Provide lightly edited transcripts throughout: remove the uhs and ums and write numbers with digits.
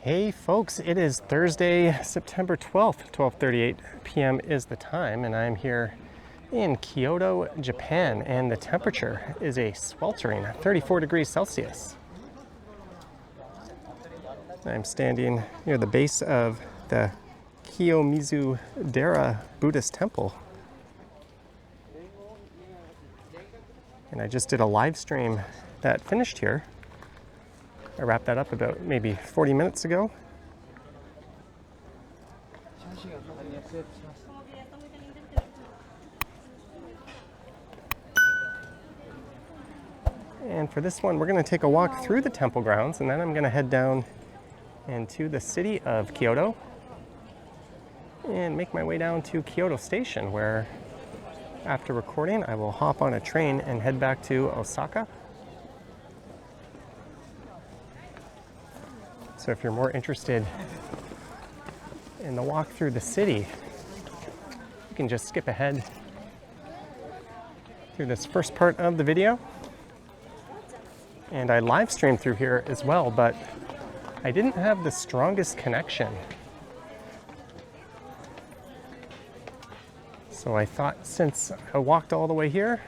Hey folks, it is Thursday, September 12th, 12:38 p.m. is the time, and I'm here in Kyoto, Japan, and the temperature is a sweltering 34 degrees Celsius. I'm standing near the base of the Kiyomizu-Dera Buddhist Temple. And I just did a live stream that finished here. I wrapped that up about maybe 40 minutes ago. And for this one, we're going to take a walk through the temple grounds, and then I'm going to head down into the city of Kyoto and make my way down to Kyoto Station, where after recording, I will hop on a train and head back to Osaka. So if you're more interested in the walk through the city, you can just skip ahead through this first part of the video. And I live streamed through here as well, but I didn't have the strongest connection. So I thought, since I walked all the way here,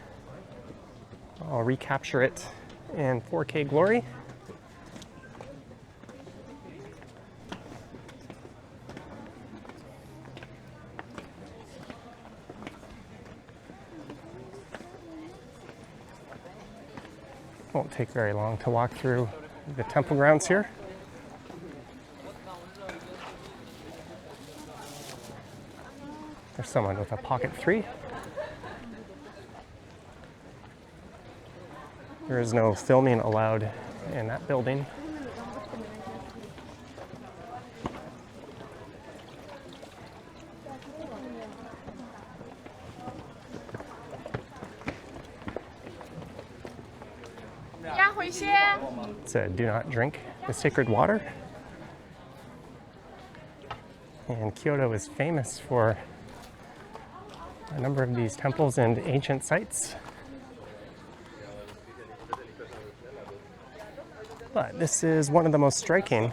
I'll recapture it in 4K glory. Won't take very long to walk through the temple grounds here. There's someone with a pocket 3. There is no filming allowed in that building. It said, "Do not drink the sacred water." And Kyoto is famous for a number of these temples and ancient sites. But this is one of the most striking.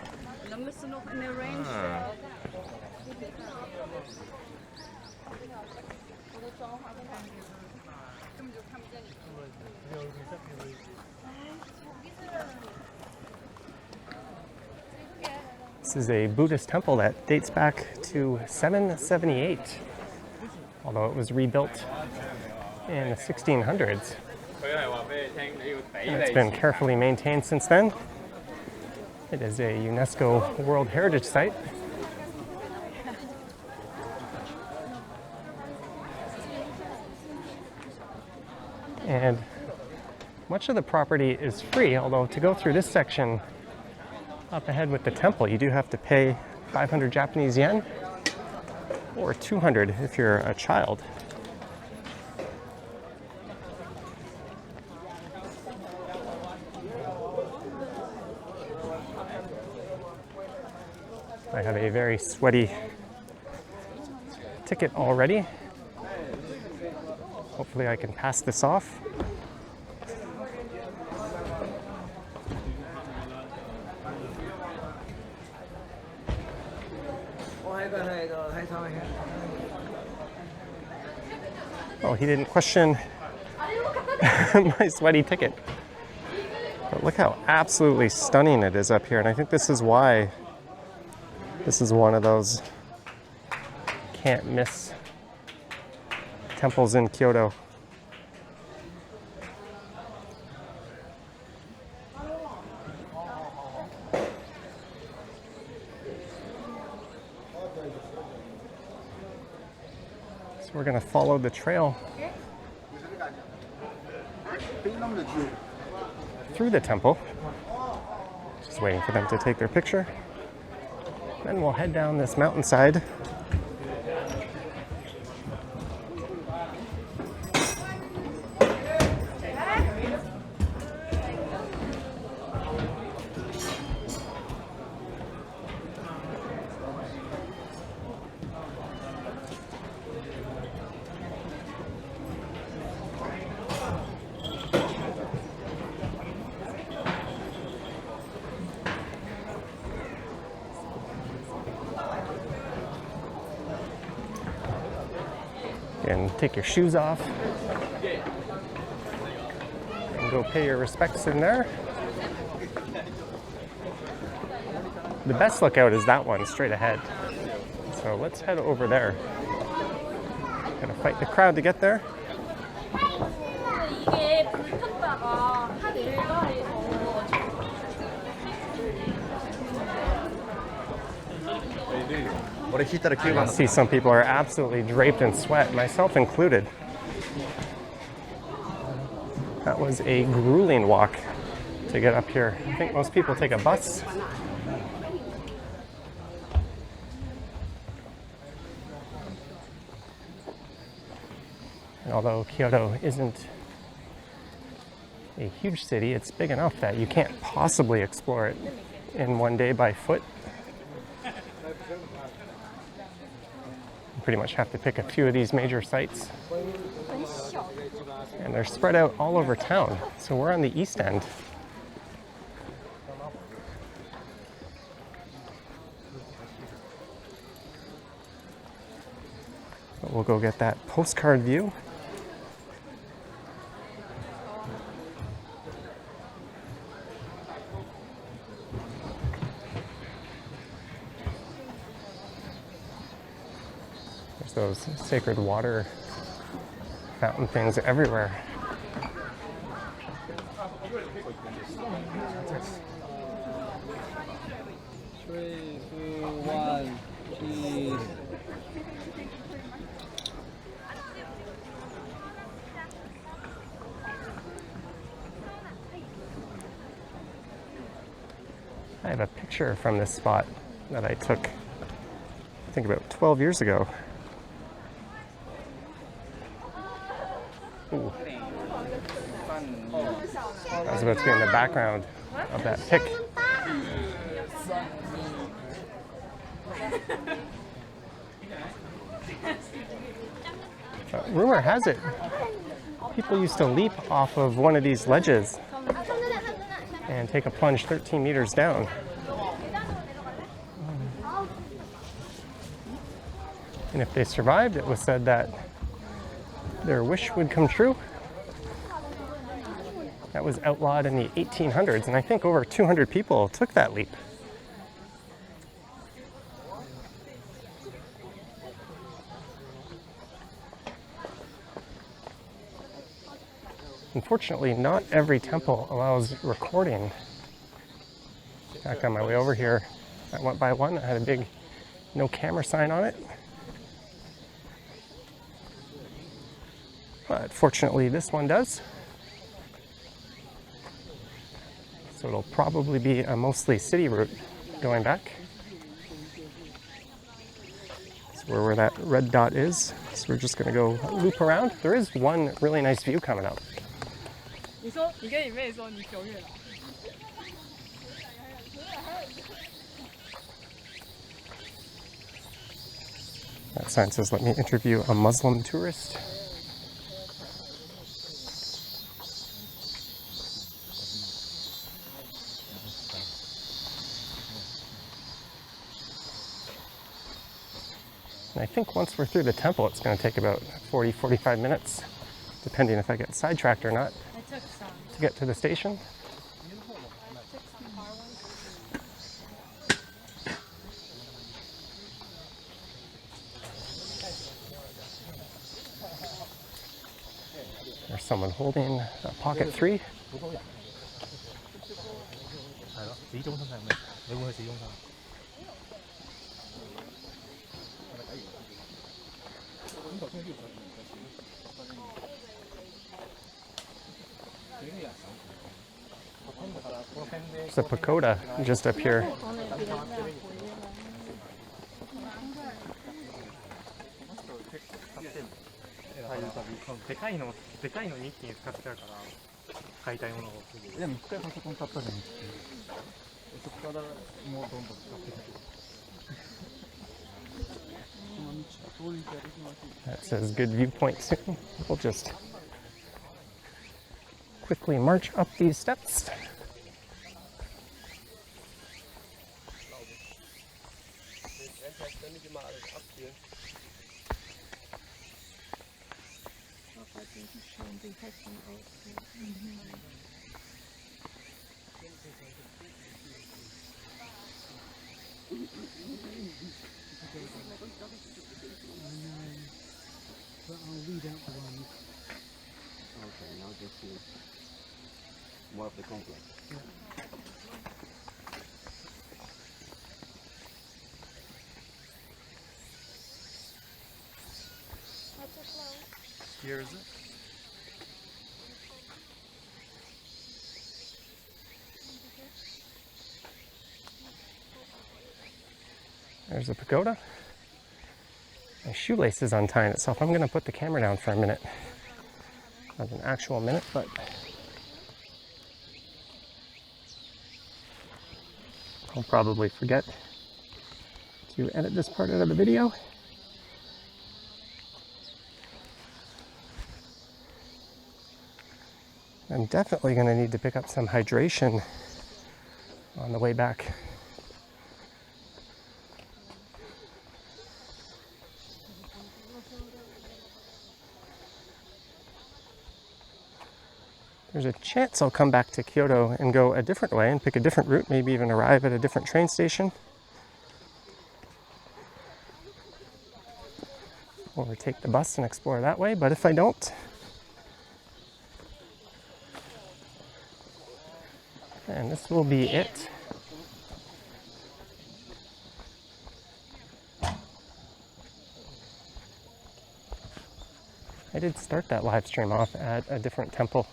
This is a Buddhist temple that dates back to 778, although it was rebuilt in the 1600s. And it's been carefully maintained since then. It is a UNESCO World Heritage Site. And much of the property is free, although to go through this section up ahead with the temple, you do have to pay 500 Japanese yen or 200 if you're a child. I have a very sweaty ticket already. Hopefully I can pass this off. Oh, he didn't question my sweaty ticket. But look how absolutely stunning it is up here. And I think this is why this is one of those can't miss temples in Kyoto. So we're going to follow the trail through the temple. Just waiting for them to take their picture. Then we'll head down this mountainside. And take your shoes off and go pay your respects in there. The best lookout is that one straight ahead. So let's head over there. Gonna fight the crowd to get there. I see some people are absolutely draped in sweat, myself included. That was a grueling walk to get up here. I think most people take a bus. And although Kyoto isn't a huge city, it's big enough that you can't possibly explore it in one day by foot. Pretty much have to pick a few of these major sites. And they're spread out all over town. So we're on the east end. But we'll go get that postcard view. Those sacred water fountain things everywhere. Three, two, one, cheese. I have a picture from this spot that I took, I think about 12 years ago. Ooh. I was about to be in the background of that pic. Rumor has it, people used to leap off of one of these ledges and take a plunge 13 meters down. And if they survived, it was said that their wish would come true. That was outlawed in the 1800s, and I think over 200 people took that leap. Unfortunately, not every temple allows recording. Back on my way over here, I went by one that had a big no camera sign on it. But fortunately, this one does. So it'll probably be a mostly city route going back. That's where that red dot is. So we're just gonna go loop around. There is one really nice view coming up. That sign says, "Let me interview a Muslim tourist." And I think once we're through the temple, it's going to take about 40-45 minutes, depending if I get sidetracked or not, to get to the station. There's someone holding a pocket 3. There's a pagoda just up here. That says good viewpoint soon. We'll just quickly march up these steps. But I'll read out the ones. Okay, now just see more of the complex. Yeah. Here is it. There's a pagoda. My shoelace is untying itself. I'm going to put the camera down for a minute. Not an actual minute, but I'll probably forget to edit this part out of the video. I'm definitely going to need to pick up some hydration on the way back. There's a chance I'll come back to Kyoto and go a different way and pick a different route, maybe even arrive at a different train station. Or take the bus and explore that way, but if I don't, and this will be it. I did start that live stream off at a different temple.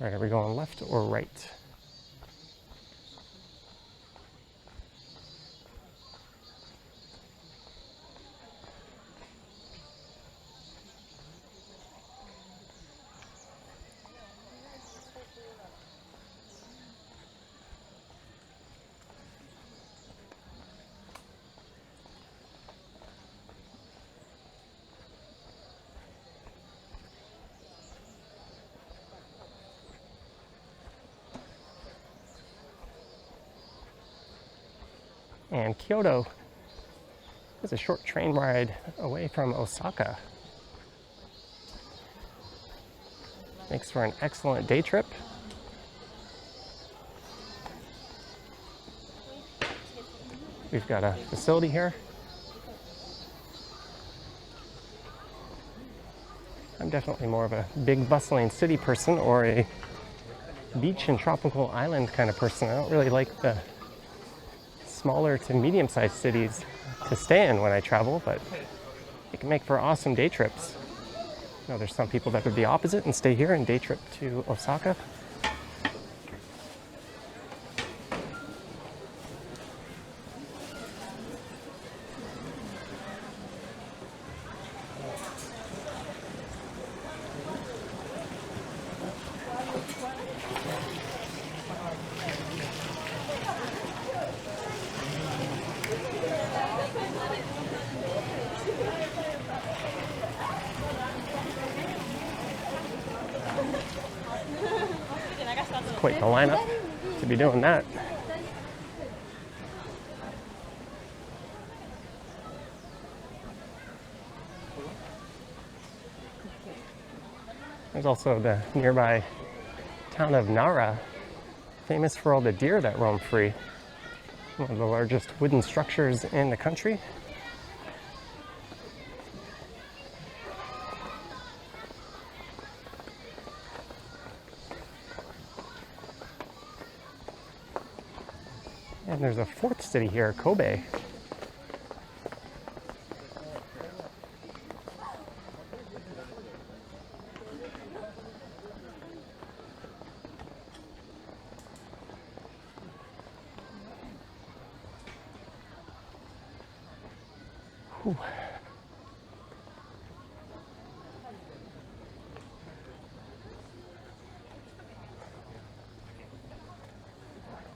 All right, are we going left or right? And Kyoto is a short train ride away from Osaka. Makes for an excellent day trip. We've got a facility here. I'm definitely more of a big bustling city person or a beach and tropical island kind of person. I don't really like the smaller to medium-sized cities to stay in when I travel, but it can make for awesome day trips. You know, there's some people that are the opposite and stay here and day trip to Osaka. Quite the lineup to be doing that. There's also the nearby town of Nara, famous for all the deer that roam free. One of the largest wooden structures in the country. And there's a fourth city here, Kobe. Whew.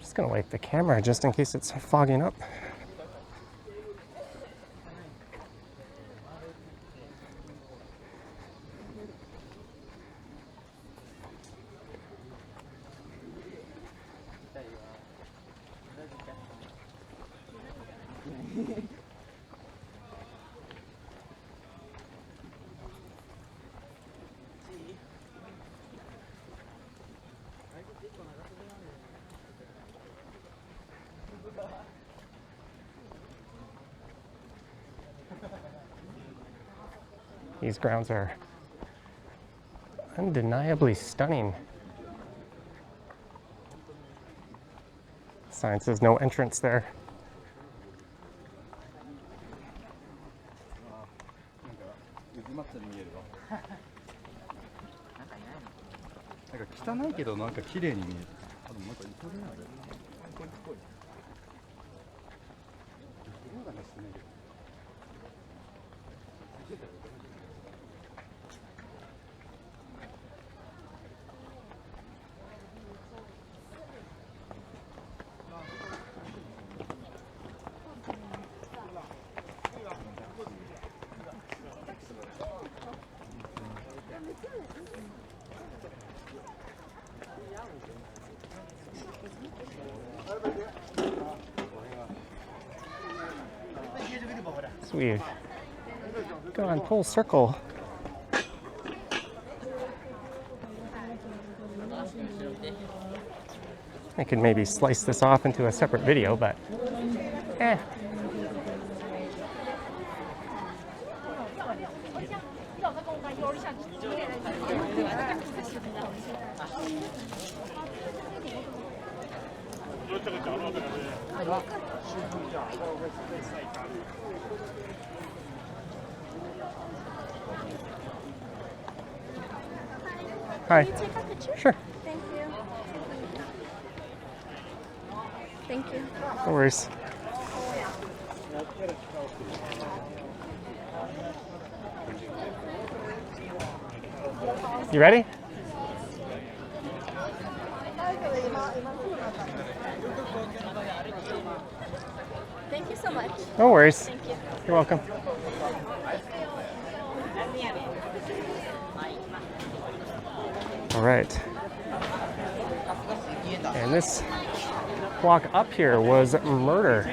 Just gonna wipe the camera just in case it's fogging up. These grounds are undeniably stunning. Sign says no entrance there. 汚いけどなんか綺麗に見える。多分なんか糸電話で。色がねしてないけど。So we've gone full circle. I could maybe slice this off into a separate video, but eh. Hi. Can you take a picture? Sure. Thank you. Thank you. No worries. You ready? Thank you so much. No worries. Thank you. You're welcome. All right. And this walk up here was murder.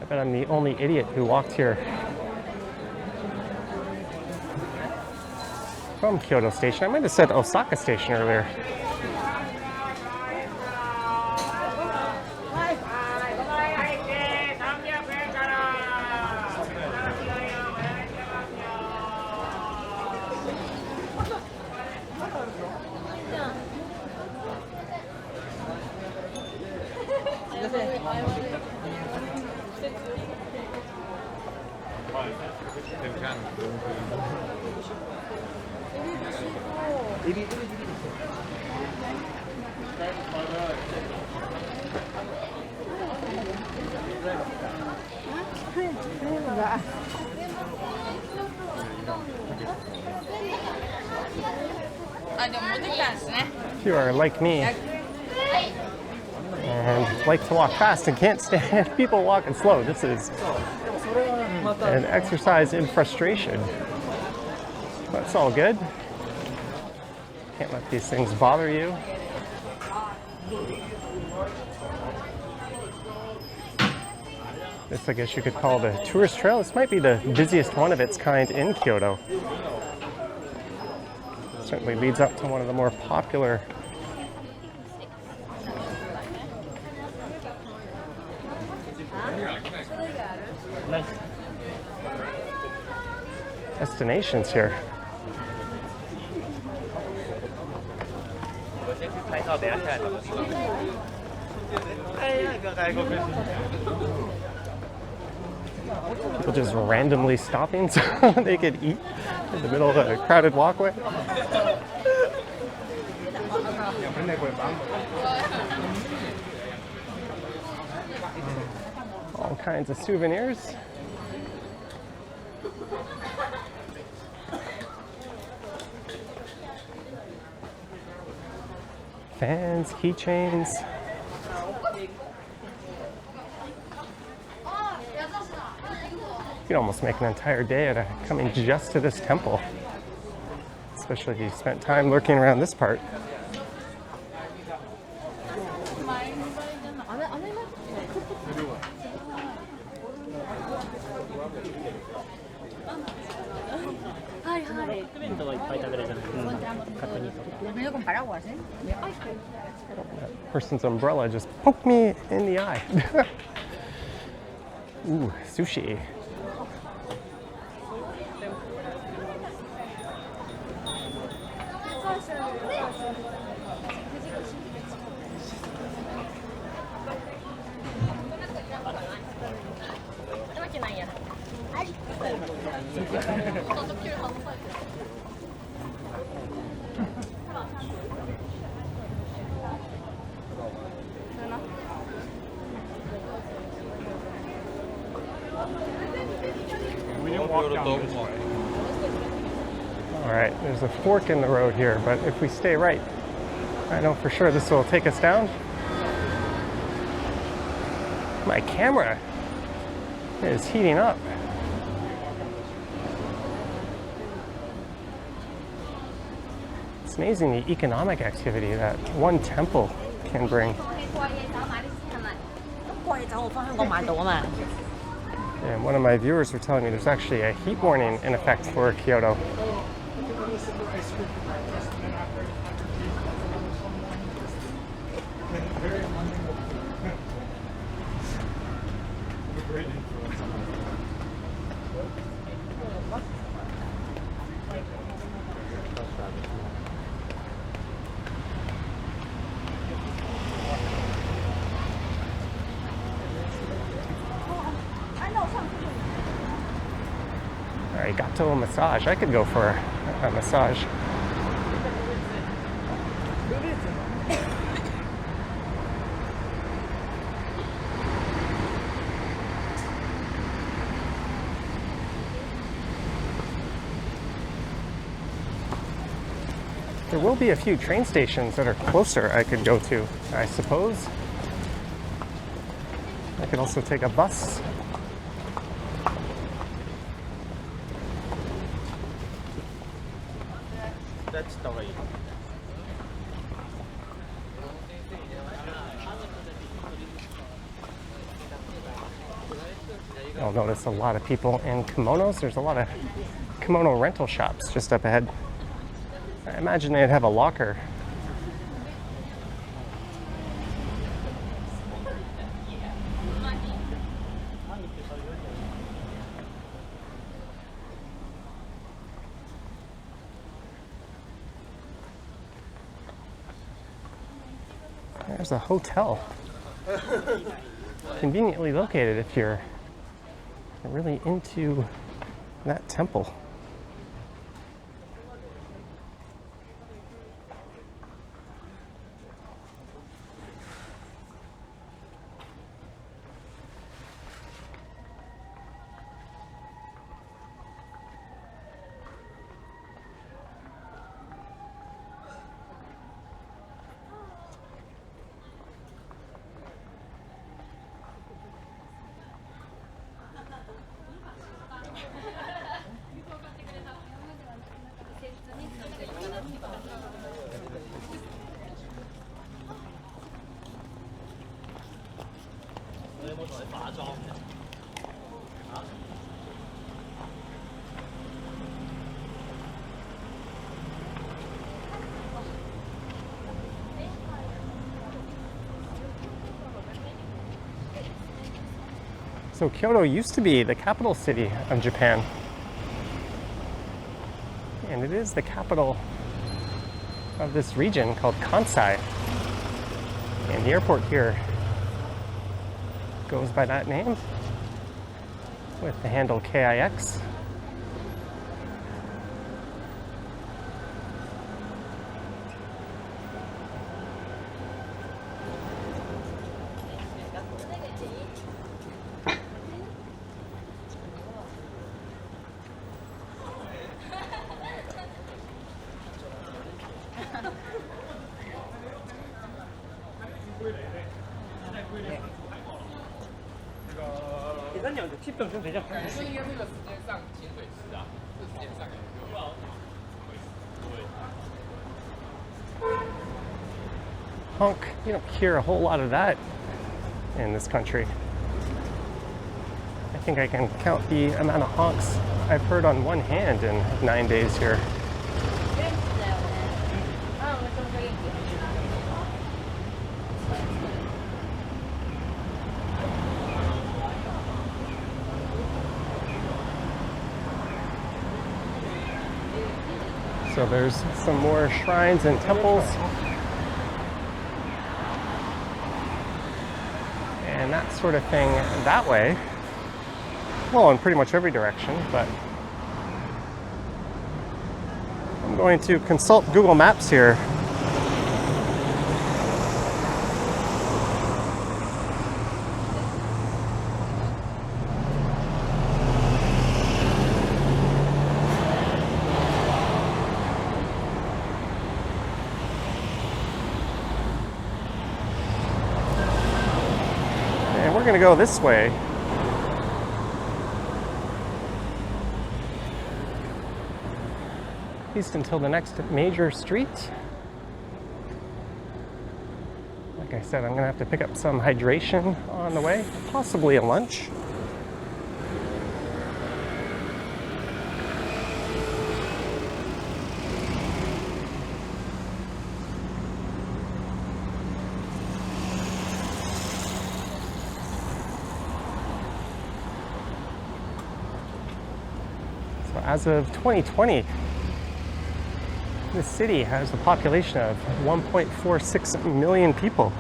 I bet I'm the only idiot who walked here from Kyoto Station. I might have said Osaka Station earlier. If you are like me and like to walk fast and can't stand people walking slow, this is an exercise in frustration. That's all good. Can't let these things bother you. This, I guess you could call the tourist trail. This might be the busiest one of its kind in Kyoto. Certainly leads up to one of the more popular destinations here. People just randomly stopping so they could eat in the middle of a crowded walkway. All kinds of souvenirs. Fans, keychains. You could almost make an entire day out of coming just to this temple, especially if you spent time lurking around this part. That person's umbrella just poked me in the eye. Ooh, sushi. All right, there's a fork in the road here, but if we stay right, I know for sure this will take us down. My camera is heating up. It's amazing the economic activity that one temple can bring. And one of my viewers were telling me there's actually a heat warning in effect for Kyoto. Arigato massage. I could go for a massage. There will be a few train stations that are closer I could go to, I suppose. I could also take a bus. That's the way. You'll notice a lot of people in kimonos. There's a lot of kimono rental shops just up ahead. I imagine they'd have a locker. There's a hotel. Conveniently located if you're really into that temple. So Kyoto used to be the capital city of Japan. And it is the capital of this region called Kansai. And the airport here goes by that name with the handle KIX. Honk, you don't hear a whole lot of that in this country. I think I can count the amount of honks I've heard on one hand in 9 days here. So there's some more shrines and temples. And that sort of thing that way. Well, in pretty much every direction, but I'm going to consult Google Maps here. And we're going to go this way. At least until the next major street. Like I said, I'm going to have to pick up some hydration on the way, possibly a lunch. So as of 2020, this city has a population of 1.46 million people.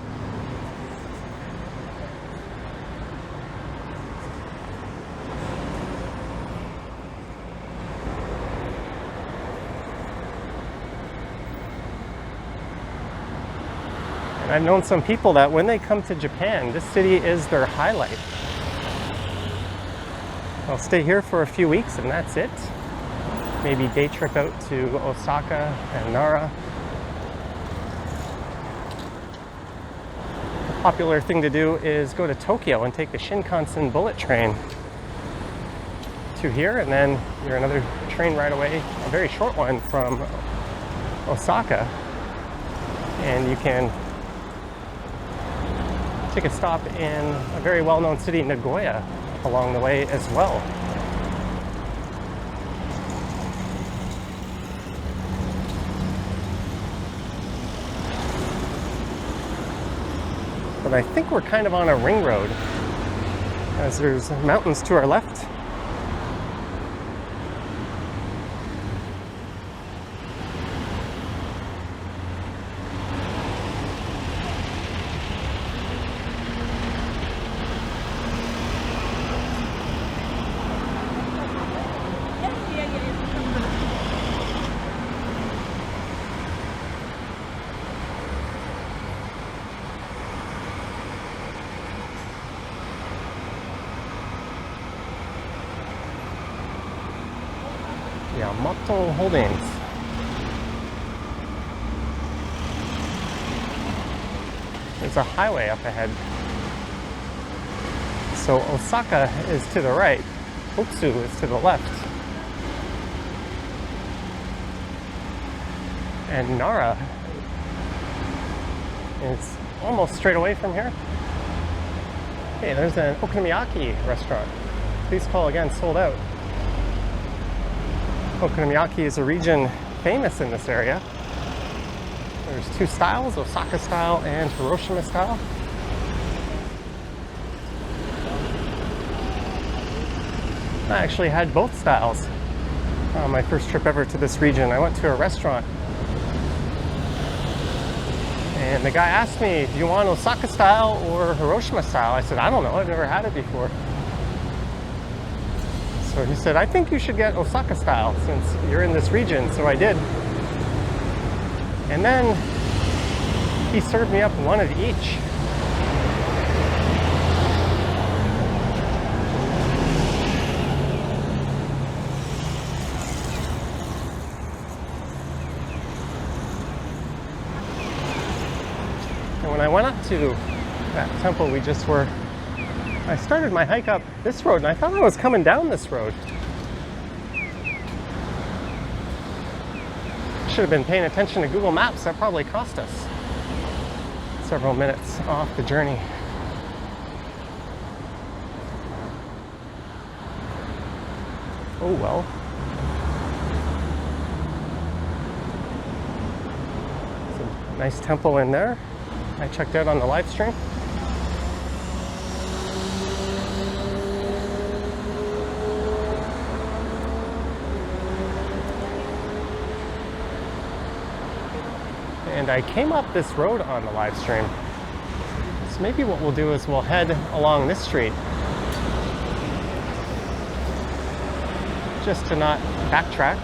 And I've known some people that when they come to Japan, this city is their highlight. I'll stay here for a few weeks and that's it. Maybe day trip out to Osaka and Nara. A popular thing to do is go to Tokyo and take the Shinkansen bullet train to here, and then you're another train right away, a very short one from Osaka, and you can take a stop in a very well-known city, Nagoya, along the way as well. But I think we're kind of on a ring road, as there's mountains to our left. Yamato Holdings. There's a highway up ahead. So Osaka is to the right, Otsu is to the left. And Nara is almost straight away from here. Hey, there's an okonomiyaki restaurant. Please call again, sold out. Okonomiyaki is a region famous in this area. There's two styles, Osaka style and Hiroshima style. I actually had both styles on my first trip ever to this region. I went to a restaurant and the guy asked me, do you want Osaka style or Hiroshima style? I said, I don't know, I've never had it before. So he said, I think you should get Osaka style since you're in this region. So I did. And then he served me up one of each. And when I went up to that temple we just were, I started my hike up this road and I thought I was coming down this road. Should have been paying attention to Google Maps. That probably cost us several minutes off the journey. Oh well. It's a nice temple in there. I checked out on the live stream. And I came up this road on the live stream. So maybe what we'll do is we'll head along this street just to not backtrack.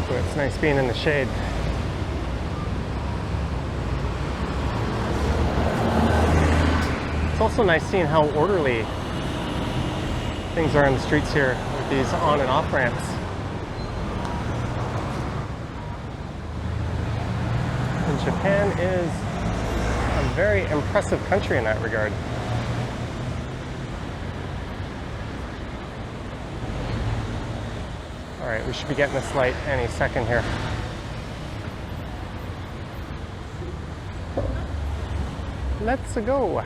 So it's nice being in the shade. It's also nice seeing how orderly things are in the streets here with these on and off ramps. And Japan is a very impressive country in that regard. All right, we should be getting this light any second here. Let's go.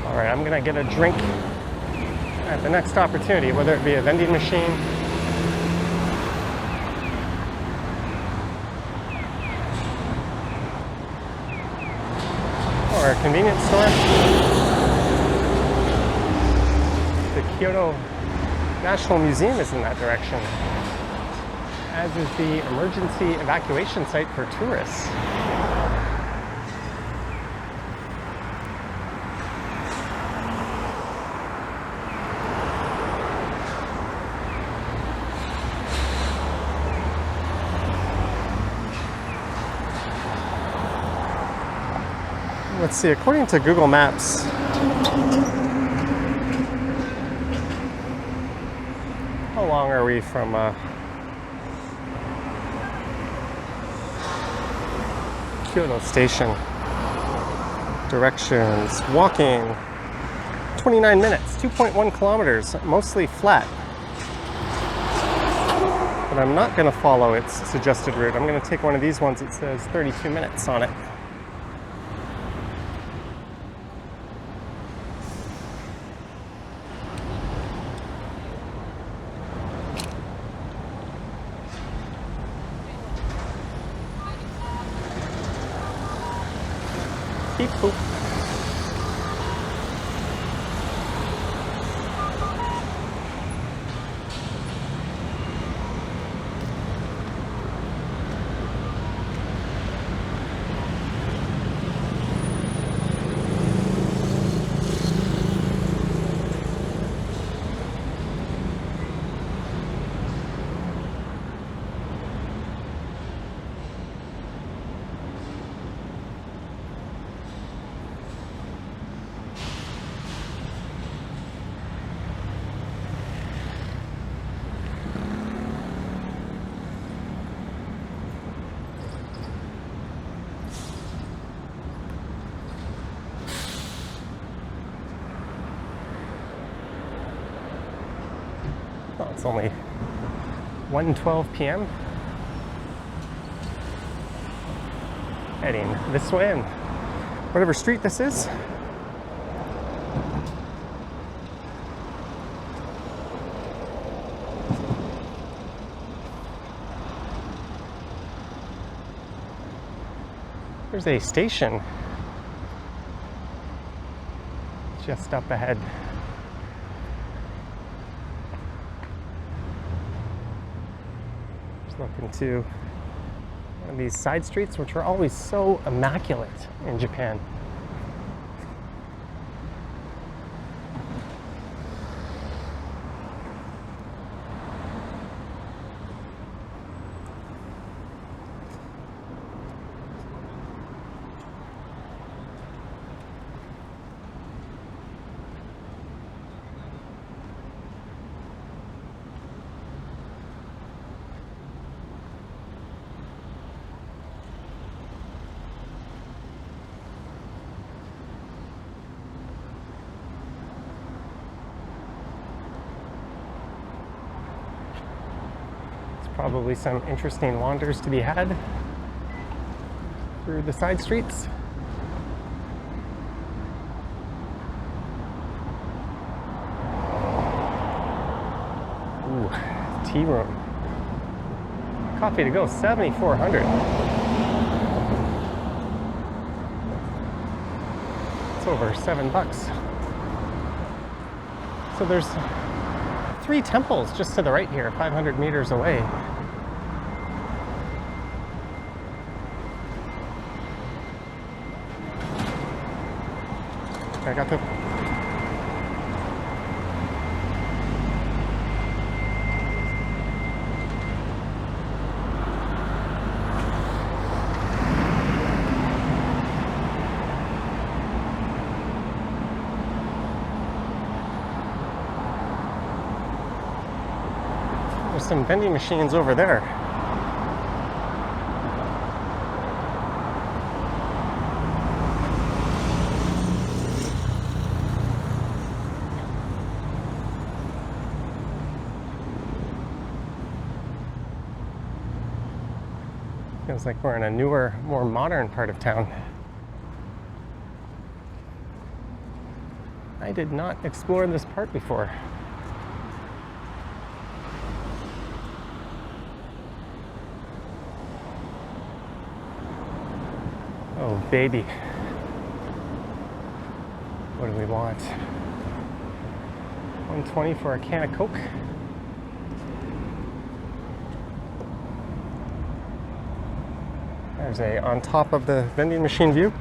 All right, I'm gonna get a drink at the next opportunity, whether it be a vending machine or a convenience store. The Kyoto National Museum is in that direction, as is the emergency evacuation site for tourists. Let's see, according to Google Maps, how long are we from Kyoto Station? Directions, walking, 29 minutes, 2.1 kilometers, mostly flat. But I'm not gonna follow its suggested route. I'm gonna take one of these ones that says 32 minutes on it. Beep boop. Oh, it's only 1:12 p.m. Heading this way, and whatever street this is. There's a station just up ahead. Look into one of these side streets, which are always so immaculate in Japan. Probably some interesting wanders to be had through the side streets. Ooh, tea room. Coffee to go, 7,400. It's over $7. So there's 3 temples just to the right here, 500 meters away. I got the There's some vending machines over there. Feels like we're in a newer, more modern part of town. I did not explore this part before. Oh, baby. What do we want? $1.20 for a can of Coke. There's a on top of the vending machine view.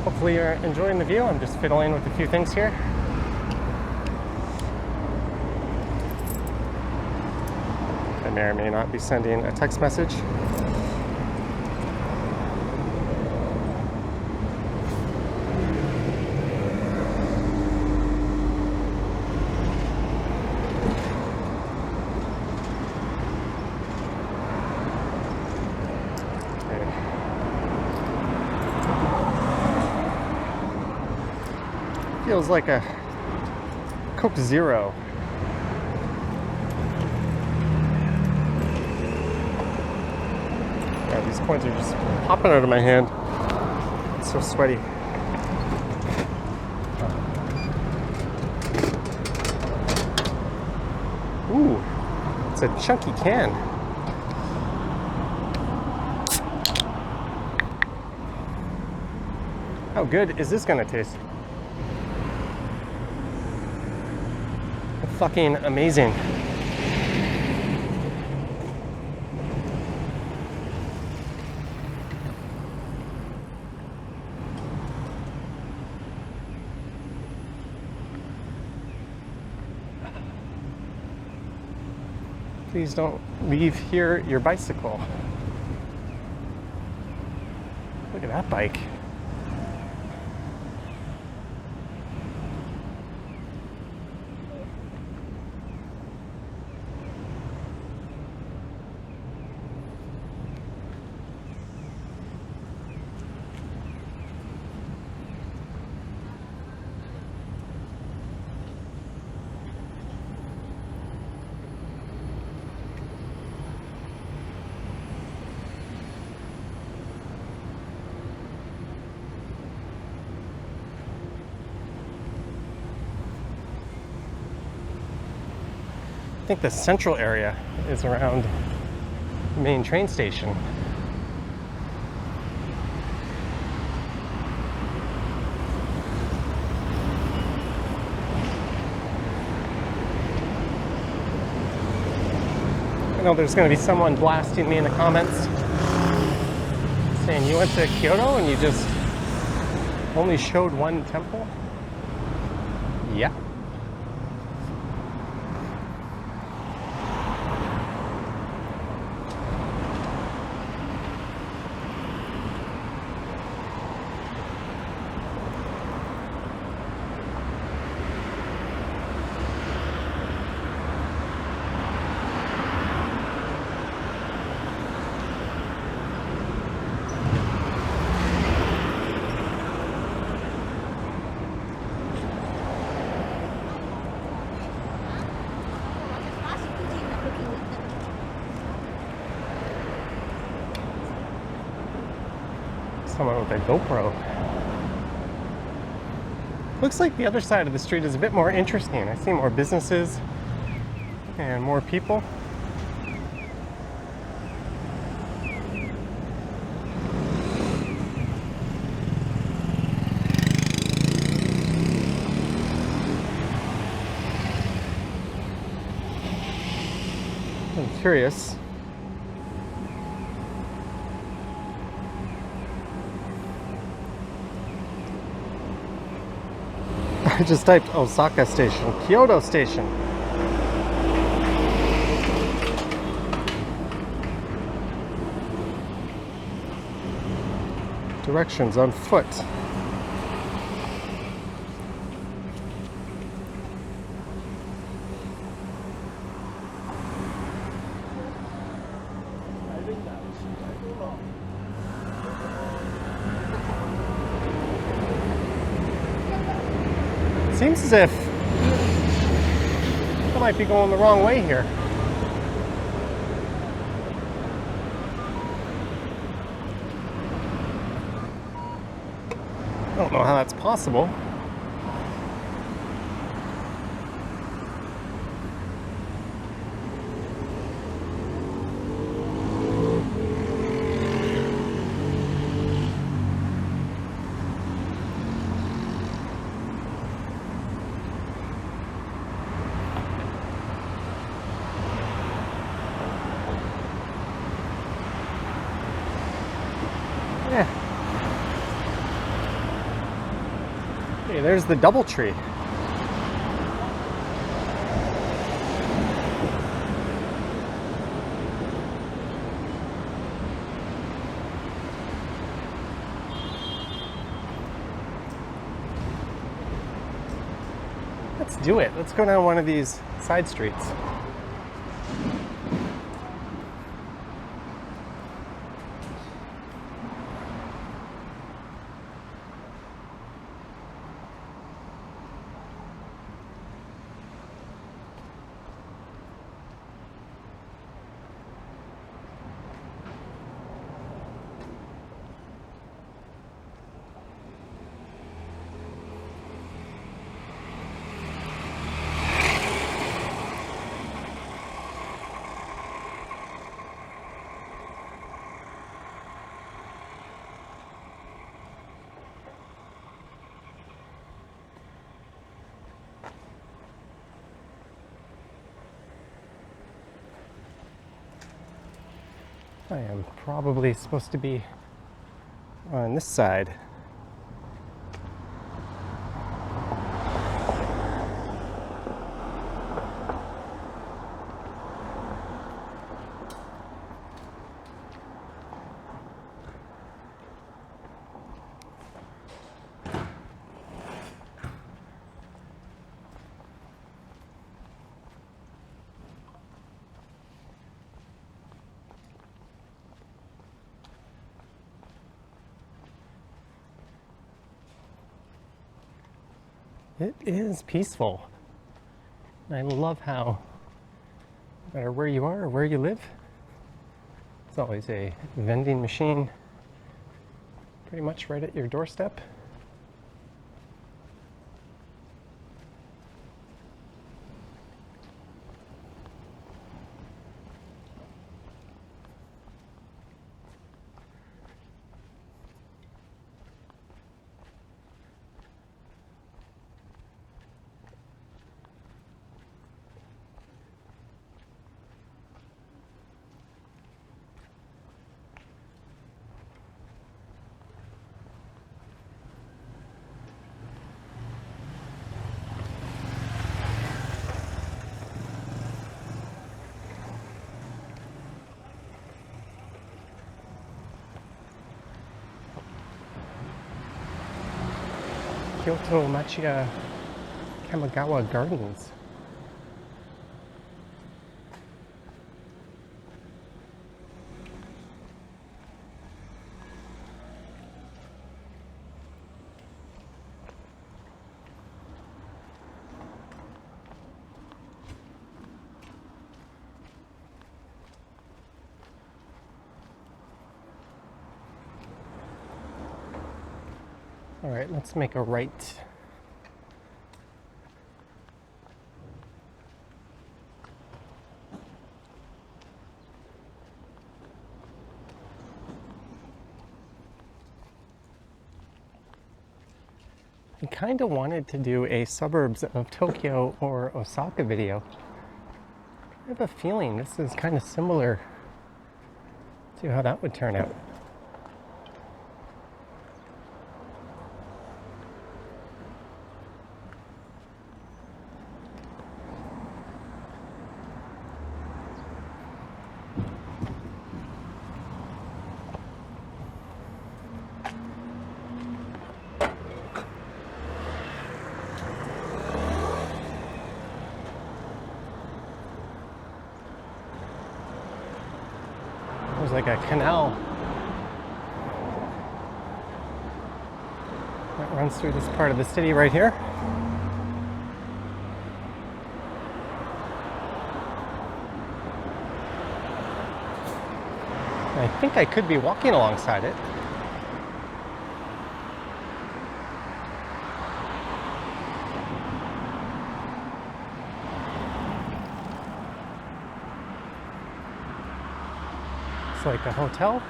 Hopefully you're enjoying the view. I'm just fiddling with a few things here. I may or may not be sending a text message. Feels like a Coke Zero. Yeah, these coins are just popping out of my hand. It's so sweaty. Ooh, it's a chunky can. How good is this gonna taste? Fucking amazing. Please don't leave here your bicycle. Look at that bike. I think the central area is around the main train station. I know there's going to be someone blasting me in the comments saying you went to Kyoto and you just only showed one temple? Yeah. Someone with a GoPro. Looks like the other side of the street is a bit more interesting. I see more businesses and more people. I'm curious. I just typed Osaka Station, Kyoto Station. Directions on foot. Seems as if I might be going the wrong way here. I don't know how that's possible. Yeah. Hey, there's the DoubleTree. Let's do it. Let's go down one of these side streets. I am probably supposed to be on this side. It is peaceful. I love how, no matter where you are or where you live, there's always a vending machine pretty much right at your doorstep. Kyoto Machiya Kamigawa Gardens. All right, let's make a right. I kind of wanted to do a suburbs of Tokyo or Osaka video. I have a feeling this is kind of similar to how that would turn out. There's like a canal that runs through this part of the city right here. I think I could be walking alongside it. It's like a hotel.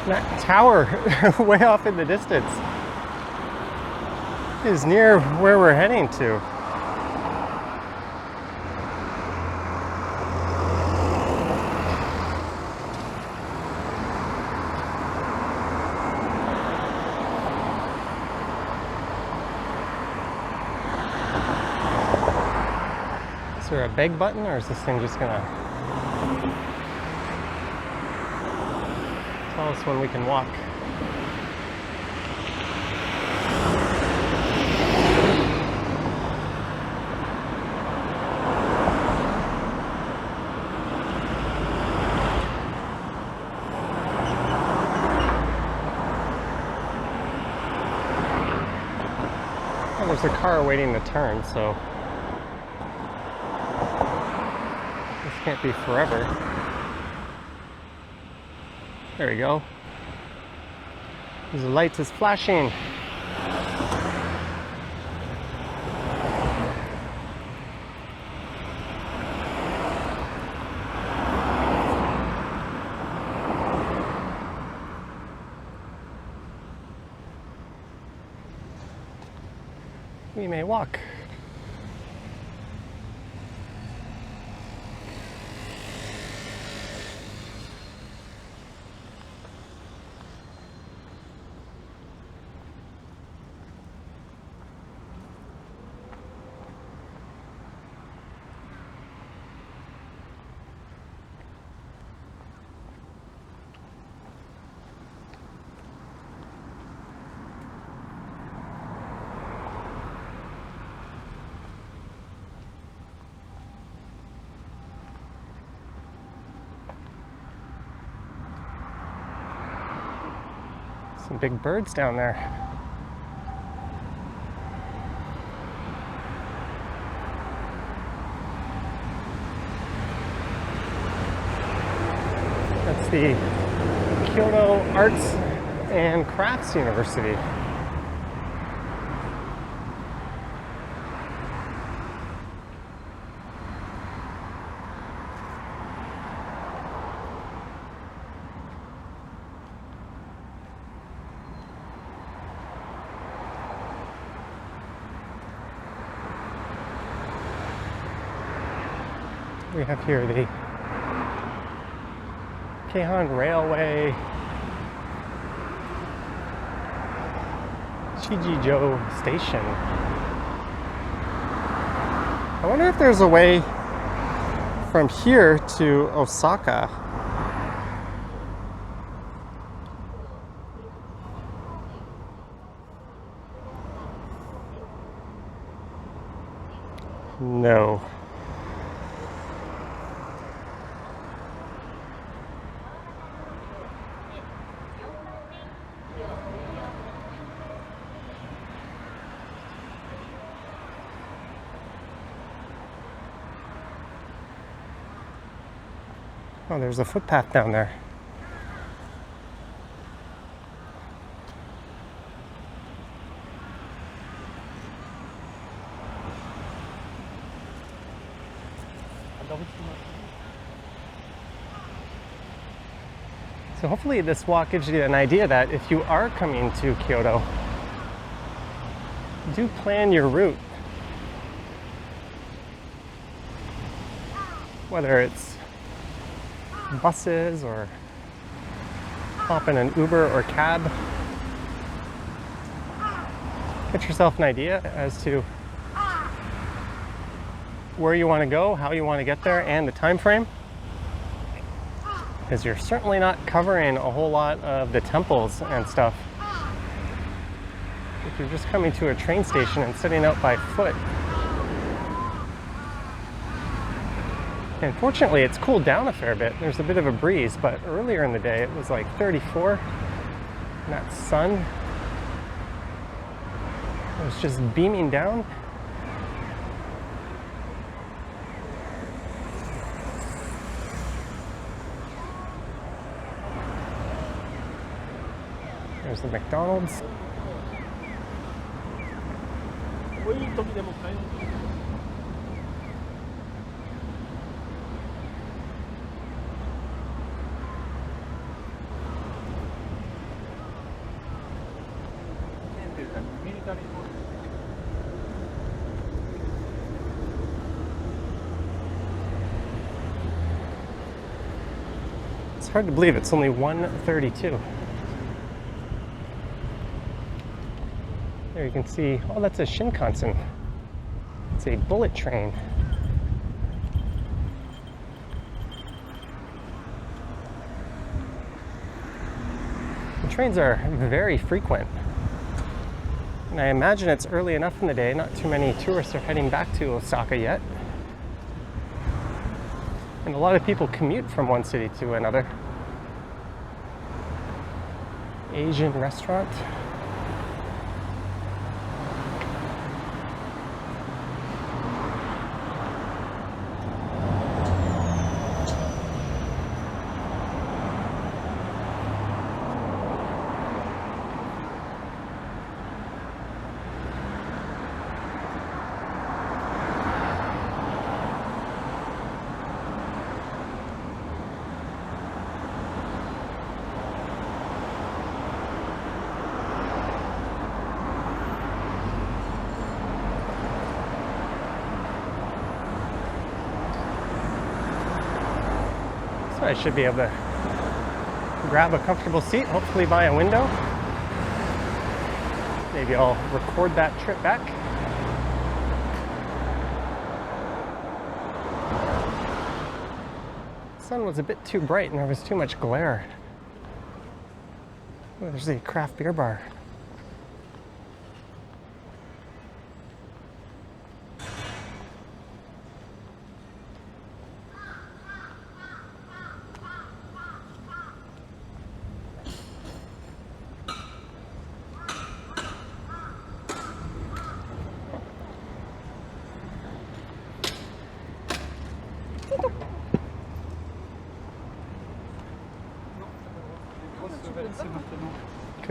That tower way off in the distance is near where we're heading to. Is there a beg button, or is this thing just gonna tell us when we can walk? Oh, there's a car waiting to turn, so this can't be forever. There we go. The light is flashing. We may walk. Some big birds down there. That's the Kyoto Arts and Crafts University. We have here the Keihan Railway, Shijijo Station. I wonder if there's a way from here to Osaka. No. Oh, there's a footpath down there. So hopefully this walk gives you an idea that if you are coming to Kyoto, do plan your route. Whether it's buses or hop in an Uber or cab. Get yourself an idea as to where you want to go, how you want to get there, and the time frame. Because you're certainly not covering a whole lot of the temples and stuff if you're just coming to a train station and setting out by foot. And fortunately, it's cooled down a fair bit. There's a bit of a breeze, but earlier in the day, it was like 34. And that sun was just beaming down. There's the McDonald's. It's hard to believe it's only 1:32. There you can see, oh, that's a Shinkansen. It's a bullet train. The trains are very frequent. And I imagine it's early enough in the day, not too many tourists are heading back to Osaka yet. And a lot of people commute from one city to another. Asian restaurant. I should be able to grab a comfortable seat, hopefully by a window. Maybe I'll record that trip back. The sun was a bit too bright and there was too much glare. Oh, there's a craft beer bar.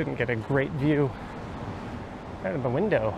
couldn't get a great view out of the window.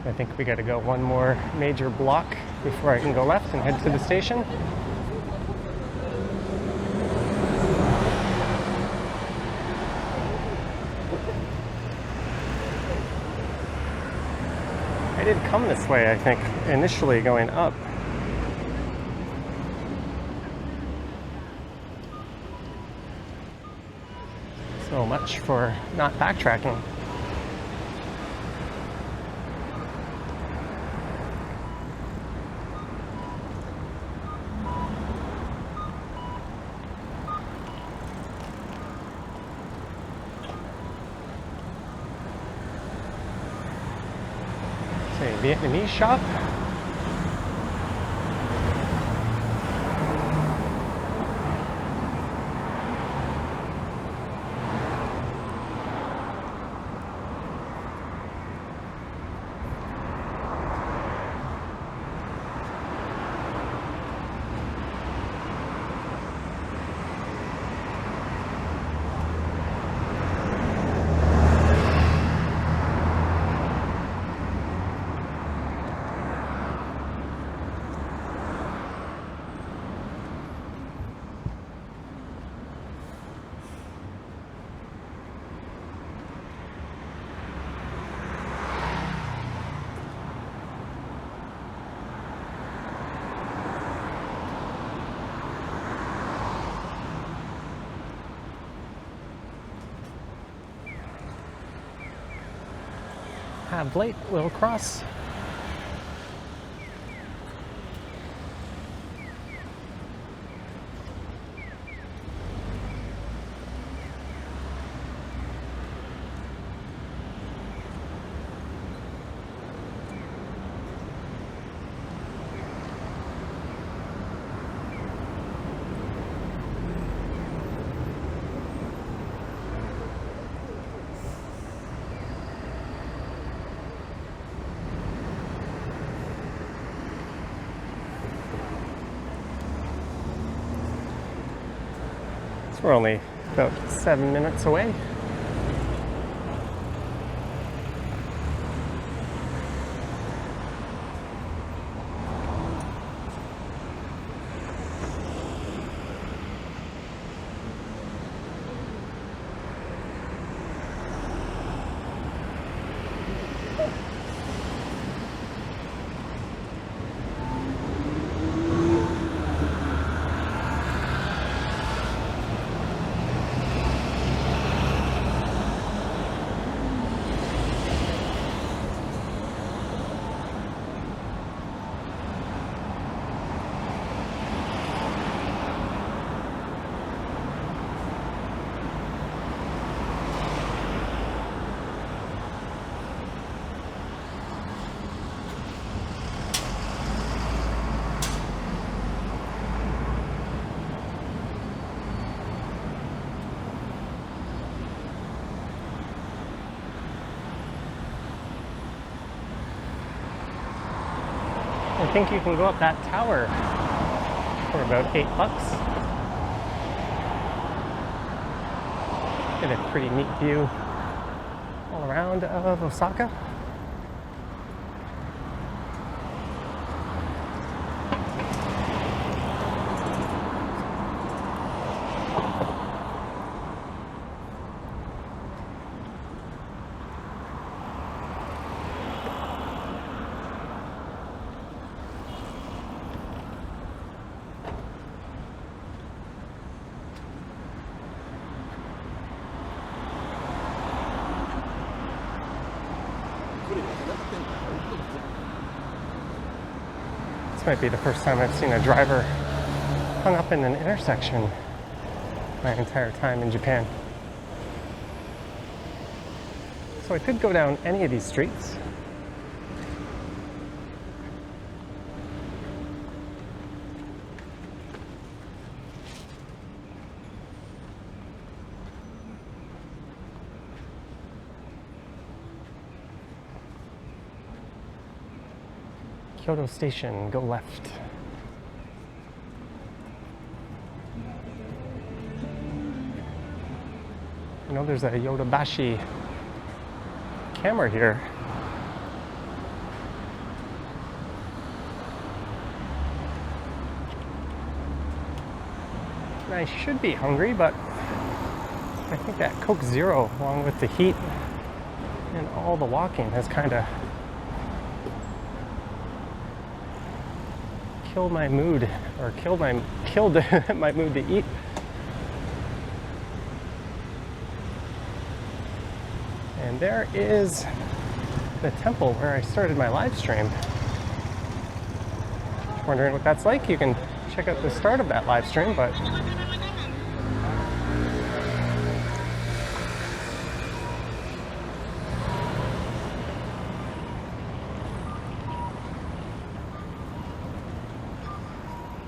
I think we got to go one more major block before I can go left and head to the station. I did come this way, I think, initially going up. So much for not backtracking. Vietnamese shop. Have late, we'll cross. We're only about 7 minutes away. I think you can go up that tower for about $8. Get a pretty neat view all around of Osaka. This might be the first time I've seen a driver hung up in an intersection my entire time in Japan. So I could go down any of these streets. Kyoto Station, go left. You know, there's a Yodobashi camera here. And I should be hungry, but I think that Coke Zero, along with the heat and all the walking, has kind of killed my mood, or killed my mood to eat. And there is the temple where I started my live stream. Wondering what that's like? You can check out the start of that live stream, but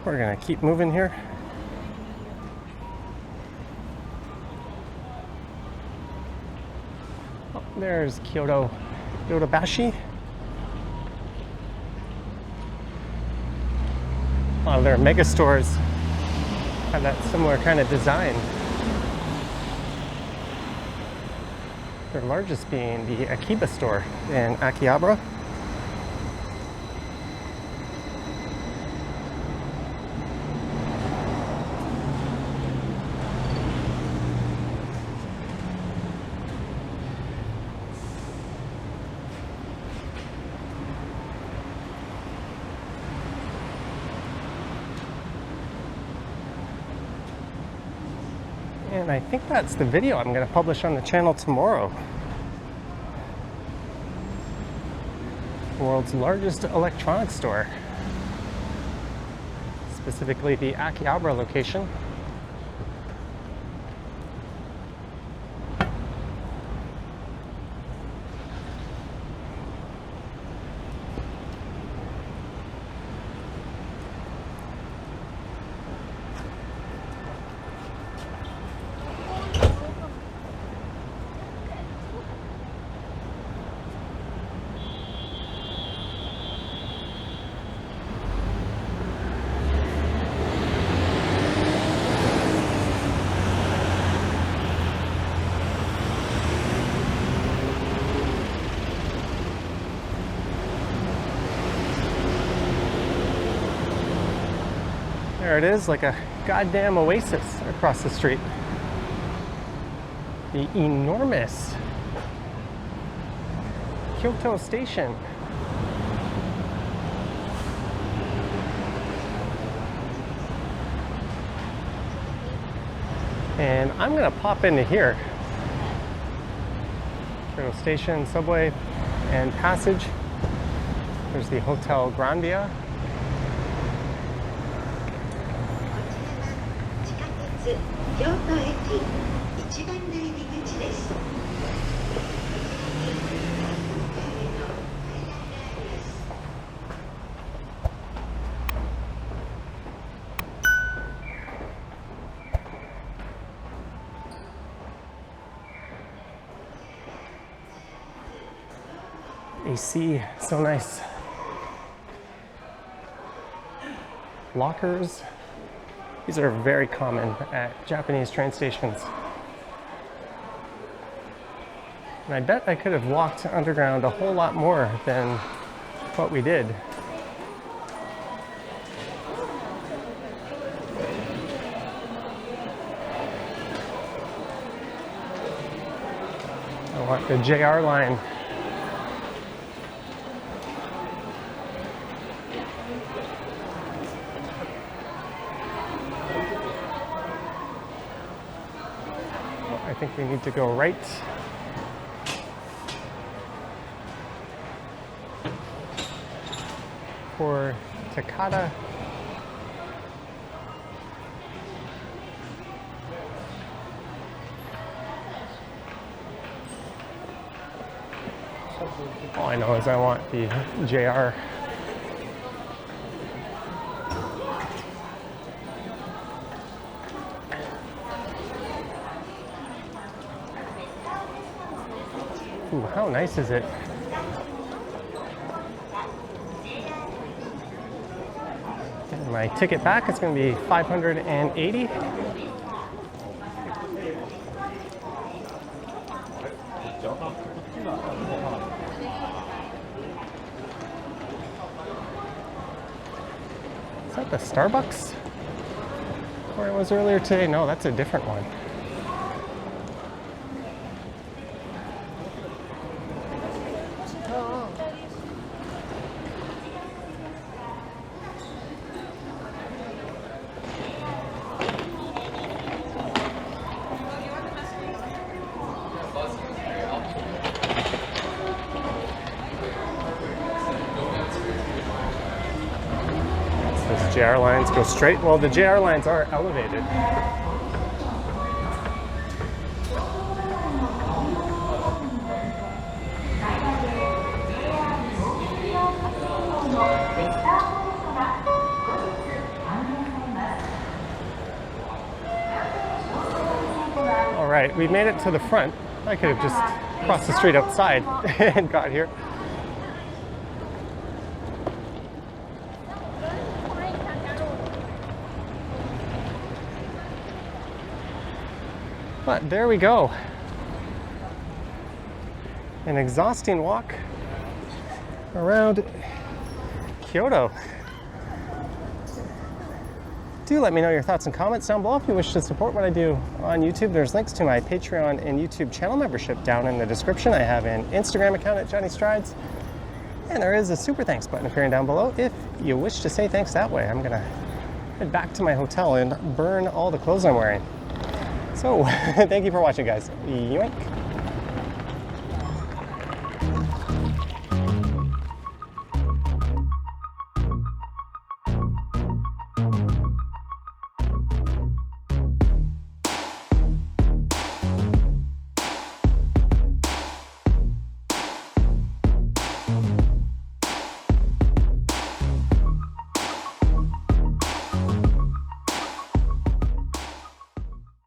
we're gonna keep moving here. Oh, there's Kyoto Yodobashi. A lot of their mega stores have that similar kind of design. Their largest being the Akiba store in Akihabara. And I think that's the video I'm going to publish on the channel tomorrow. The world's largest electronics store. Specifically the Akihabara location. There it is, like a goddamn oasis across the street. The enormous Kyoto Station. And I'm gonna pop into here. Kyoto Station, subway, and passage. There's the Hotel Grandia. AC, so nice. Lockers. These are very common at Japanese train stations. And I bet I could have walked underground a whole lot more than what we did. I want the JR line. I think we need to go right. for Takata. All I know is I want the JR. Ooh, how nice is it? Getting my ticket back, it's going to be 580. Is that the Starbucks where it was earlier today? No, that's a different one. Those JR lines go straight. Well, the JR lines are elevated. All right, we made it to the front. I could have just crossed the street outside and got here. But there we go. An exhausting walk around Kyoto. Do let me know your thoughts and comments down below if you wish to support what I do on YouTube. There's links to my Patreon and YouTube channel membership down in the description. I have an Instagram account at Johnny Strides. And there is a super thanks button appearing down below if you wish to say thanks that way. I'm gonna head back to my hotel and burn all the clothes I'm wearing. So, thank you for watching, guys. Yoink.